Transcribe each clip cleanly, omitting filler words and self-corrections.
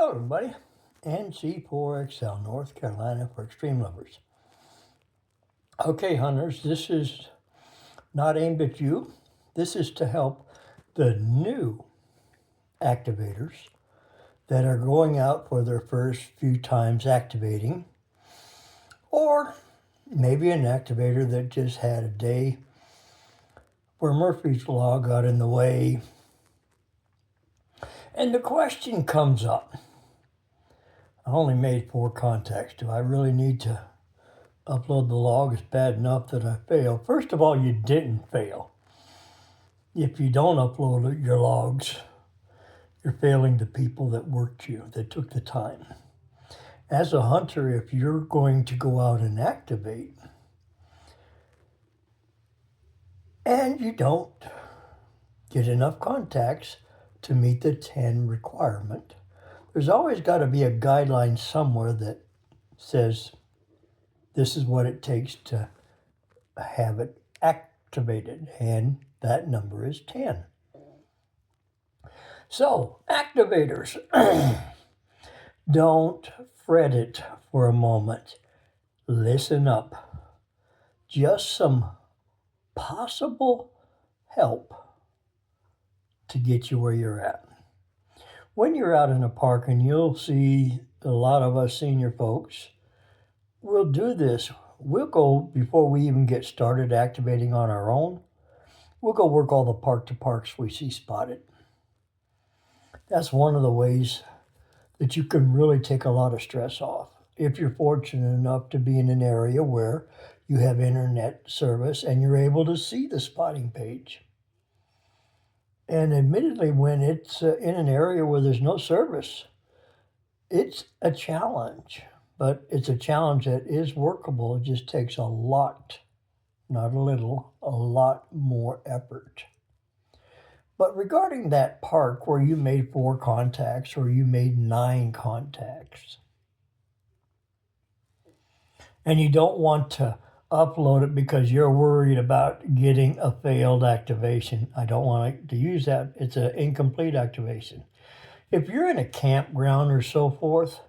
Hello everybody, NC4XL, North Carolina for extreme lovers. Okay hunters, this is not aimed at you. This is to help the new activators that are going out for their first few times activating, or maybe an activator that just had a day where Murphy's Law got in the way. And the question comes up, I only made 4 contacts. Do I really need to upload the log? Is bad enough that I failed? First of all, you didn't fail. If you don't upload your logs, you're failing the people that worked you, that took the time. As a hunter, if you're going to go out and activate and you don't get enough contacts to meet the 10 requirement, there's always got to be a guideline somewhere that says this is what it takes to have it activated, and that number is 10. So, activators, don't fret it for a moment. Listen up. Just some possible help to get you where you're at. When you're out in a park, and you'll see a lot of us senior folks, we'll do this. We'll go, before we even get started activating on our own, we'll go work all the park-to-parks we see spotted. That's one of the ways that you can really take a lot of stress off. If you're fortunate enough to be in an area where you have internet service and you're able to see the spotting page. And admittedly, when it's in an area where there's no service, it's a challenge. But it's a challenge that is workable. It just takes a lot, not a little, a lot more effort. But regarding that park where you made 4 contacts or you made 9 contacts, and you don't want to upload it because you're worried about getting a failed activation. I don't want to use that. It's an incomplete activation. If you're in a campground or so forth,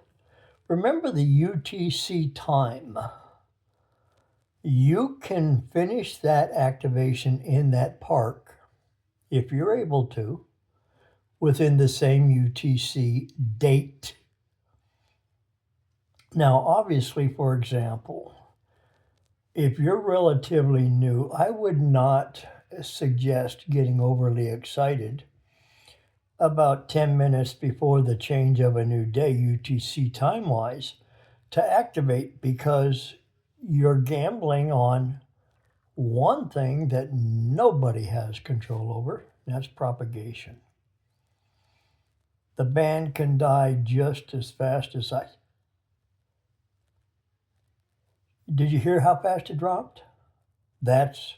remember the UTC time. You can finish that activation in that park, if you're able to, within the same UTC date. Now, obviously, for example, if you're relatively new, I would not suggest getting overly excited about 10 minutes before the change of a new day, UTC time-wise, to activate, because you're gambling on one thing that nobody has control over, and that's propagation. The band can die just as fast as I... Did you hear how fast it dropped? That's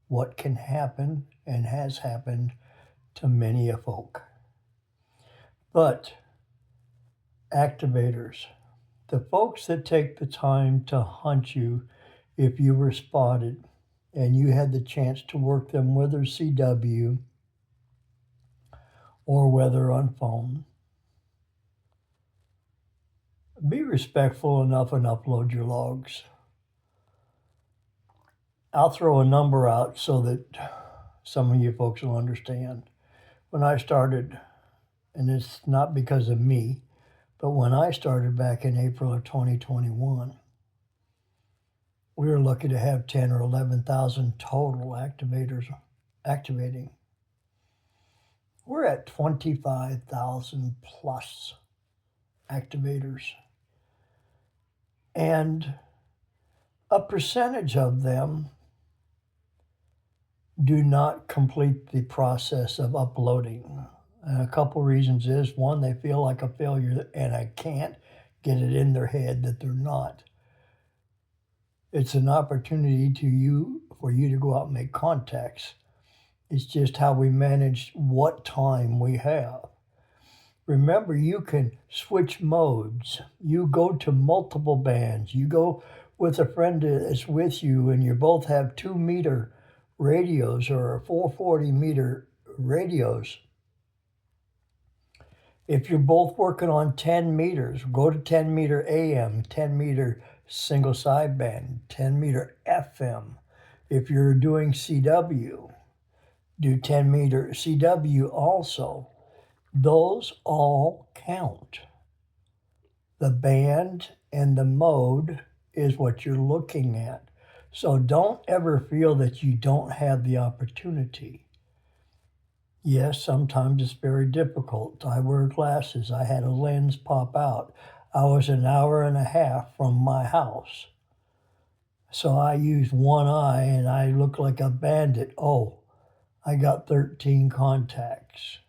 what can happen and has happened to many a folk. But activators, the folks that take the time to hunt you if you were spotted and you had the chance to work them, whether CW or whether on phone, be respectful enough and upload your logs. I'll throw a number out so that some of you folks will understand. When I started, and it's not because of me, but when I started back in April of 2021, we were lucky to have 10 or 11,000 total activators activating. We're at 25,000 plus activators. And a percentage of them do not complete the process of uploading. And a couple reasons is, one, they feel like a failure and I can't get it in their head that they're not. It's an opportunity for you to go out and make contacts. It's just how we manage what time we have. Remember, you can switch modes. You go to multiple bands. You go with a friend that's with you and you both have 2-meter radios or 440-meter radios. If you're both working on 10 meters, go to 10 meter AM, 10 meter single sideband, 10 meter FM. If you're doing CW, do 10 meter CW also. Those all count. The band and the mode is what you're looking at. So don't ever feel that you don't have the opportunity. Yes, sometimes it's very difficult. I wear glasses. I had a lens pop out. I was an hour and a half from my house. So I used one eye and I looked like a bandit. Oh, I got 13 contacts.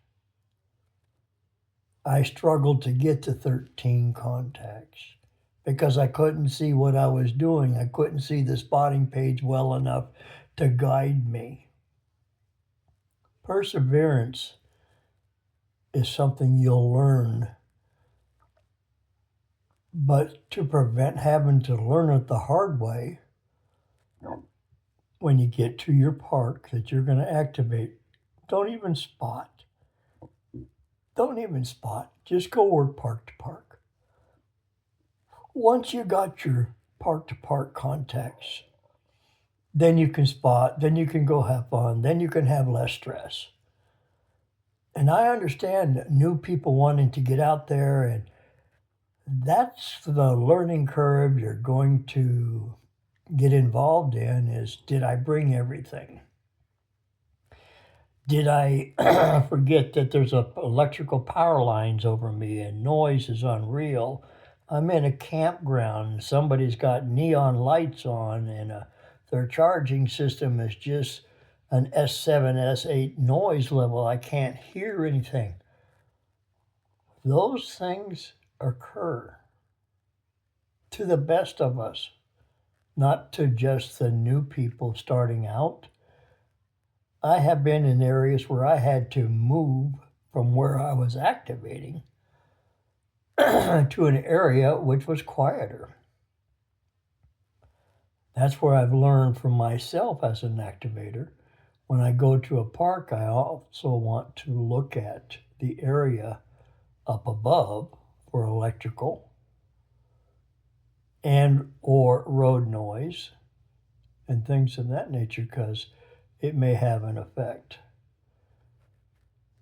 I struggled to get to 13 contacts because I couldn't see what I was doing. I couldn't see the spotting page well enough to guide me. Perseverance is something you'll learn, but to prevent having to learn it the hard way, when you get to your park that you're going to activate, don't even spot. Don't even spot. Just go work park to park. Once you got your park to park contacts, then you can spot, then you can go have fun, then you can have less stress. And I understand new people wanting to get out there, and that's the learning curve you're going to get involved in is, did I bring everything? Did I forget that there's electrical power lines over me and noise is unreal? I'm in a campground. Somebody's got neon lights on and their charging system is just an S7, S8 noise level. I can't hear anything. Those things occur to the best of us, not to just the new people starting out. I have been in areas where I had to move from where I was activating to an area which was quieter. That's where I've learned from myself as an activator. When I go to a park, I also want to look at the area up above for electrical and or road noise and things of that nature, because it may have an effect.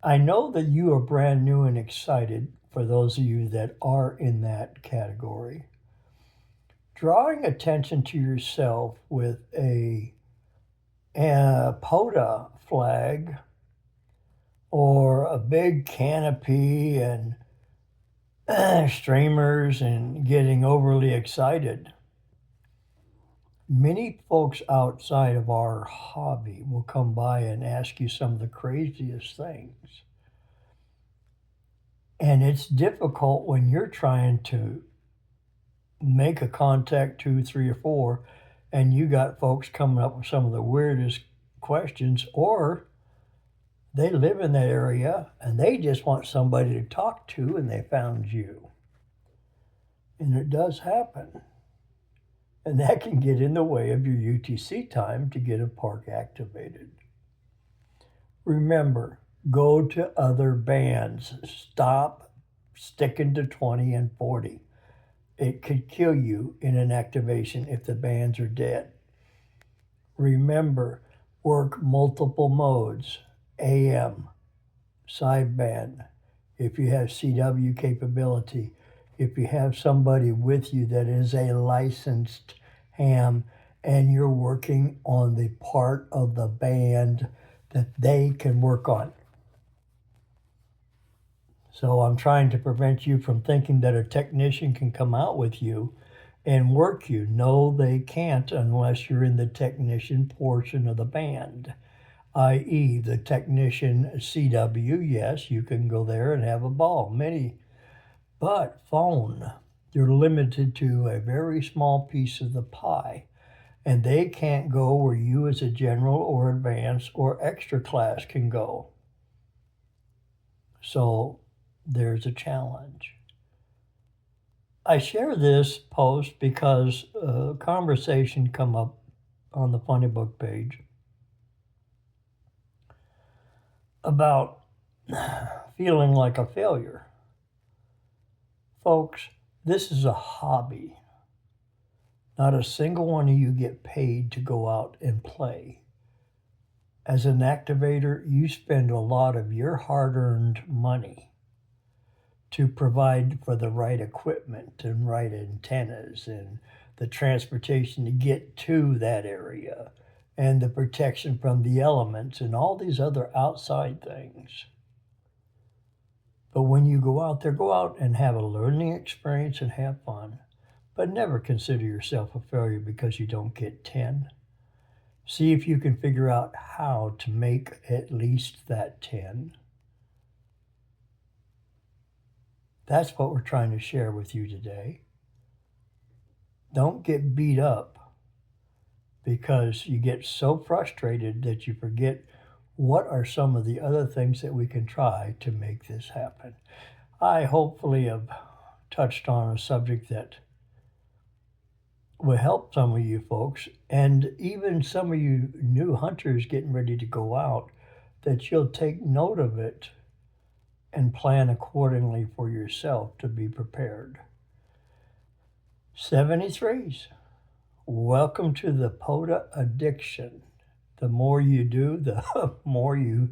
I know that you are brand new and excited, for those of you that are in that category. Drawing attention to yourself with a POTA flag or a big canopy and streamers and getting overly excited. Many folks outside of our hobby will come by and ask you some of the craziest things. And it's difficult when you're trying to make a contact 2, 3, or 4, and you got folks coming up with some of the weirdest questions, or they live in that area and they just want somebody to talk to and they found you. And it does happen. And that can get in the way of your UTC time to get a park activated. Remember, go to other bands. Stop sticking to 20 and 40. It could kill you in an activation if the bands are dead. Remember, work multiple modes, AM, sideband, if you have CW capability, if you have somebody with you that is a licensed ham and you're working on the part of the band that they can work on. So I'm trying to prevent you from thinking that a technician can come out with you and work you. No, they can't unless you're in the technician portion of the band, i.e. the technician CW. Yes, you can go there and have a ball, but phone, you're limited to a very small piece of the pie, and they can't go where you as a general or advanced or extra class can go. So there's a challenge. I share this post because a conversation come up on the Funny Book page about feeling like a failure. Folks, this is a hobby. Not a single one of you get paid to go out and play. As an activator, you spend a lot of your hard-earned money to provide for the right equipment and right antennas and the transportation to get to that area and the protection from the elements and all these other outside things. But when you go out there, go out and have a learning experience and have fun. But never consider yourself a failure because you don't get 10. See if you can figure out how to make at least that 10. That's what we're trying to share with you today. Don't get beat up because you get so frustrated that you forget what are some of the other things that we can try to make this happen. I hopefully have touched on a subject that will help some of you folks, and even some of you new hunters getting ready to go out, that you'll take note of it and plan accordingly for yourself to be prepared. 73s, welcome to the POTA addiction. The more you do, the more you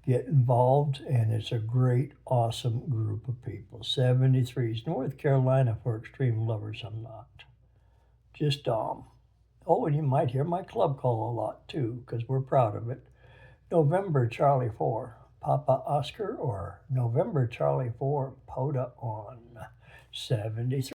get involved, and it's a great, awesome group of people. 73s, North Carolina for extreme lovers. I'm not. Just Oh, and you might hear my club call a lot too, because we're proud of it. November Charlie 4, Papa Oscar, or November Charlie 4, POTA on 73.